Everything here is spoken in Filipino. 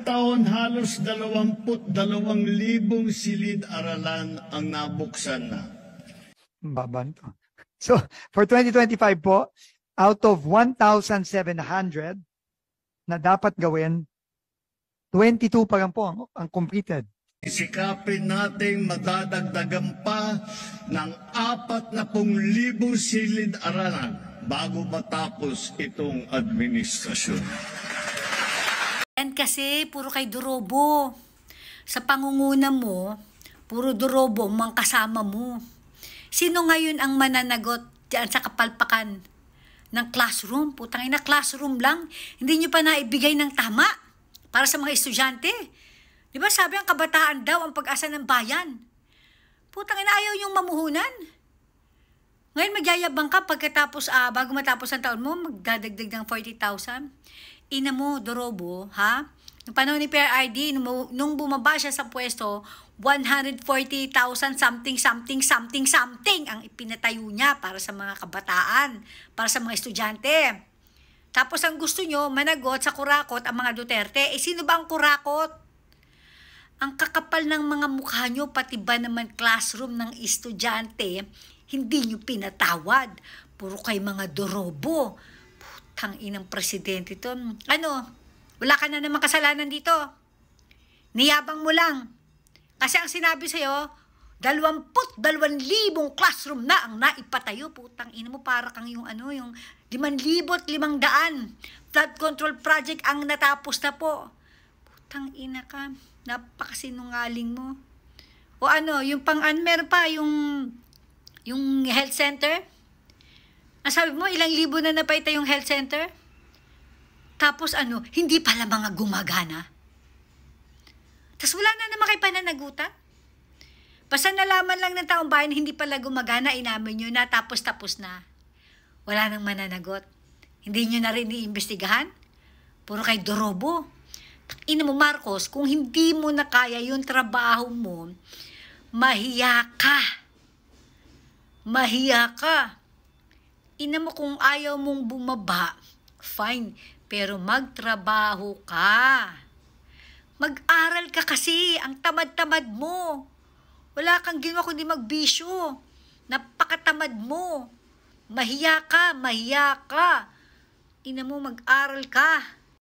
taon, halos 22,000 silid-aralan ang nabuksan na. Baban to. So, for 2025 po, out of 1,700 na dapat gawin, 22 pa lang po ang completed. Isikapin nating madadagdagan pa ng 40,000 silid-aralan bago matapos itong administrasyon. Yan kasi, puro kay Durobo. Sa pangunguna mo, puro Durobo mang kasama mo. Sino ngayon ang mananagot diyan sa kapalpakan ng classroom? Putang ina, classroom lang. Hindi nyo pa naibigay ng tama para sa mga estudyante. Di ba sabi ang kabataan daw ang pag-asa ng bayan? Putang ina, ayaw yung mamuhunan. Ngayon magyayabang ka pagkatapos, bago matapos ang taon mo, magdadagdag ng 40,000. Ina mo, Durobo, ha? Noong panahon ni PRRD, nung bumaba siya sa pwesto, 140,000 something ang ipinatayo niya para sa mga kabataan, para sa mga estudyante. Tapos ang gusto nyo, managot sa kurakot ang mga Duterte. Sino ba ang kurakot? Ang kakapal ng mga mukha nyo, pati ba naman classroom ng estudyante, hindi nyo pinatawad. Puro kay mga Durobo. Putang inang presidente to. Ano? Wala ka na namang kasalanan dito. Niyabang mo lang. Kasi ang sinabi sa'yo, 22,000 classroom na ang naipatayo. Putang ina mo, para kang yung 5,500 flood control project ang natapos na po. Putang ina ka. Napakasinungaling mo. O yung meron pa, yung health center. Ang sabi mo, ilang libo na napaita yung health center? Tapos hindi pala mga gumagana. Tapos wala na naman kayo pananagutan. Basta nalaman lang ng taong bayan, hindi pala gumagana, inamin nyo na, tapos na. Wala nang mananagot. Hindi nyo na rin iimbestigahan? Puro kay Durobo. Ina mo, Marcos, kung hindi mo na kaya yung trabaho mo, mahiya ka. Mahiya ka. Ina mo, kung ayaw mong bumaba, fine, pero magtrabaho ka. Mag-aral ka kasi, ang tamad-tamad mo. Wala kang ginawa kundi magbisyo. Napakatamad mo. Mahiya ka, mahiya ka. Ina mo, mag-aral ka.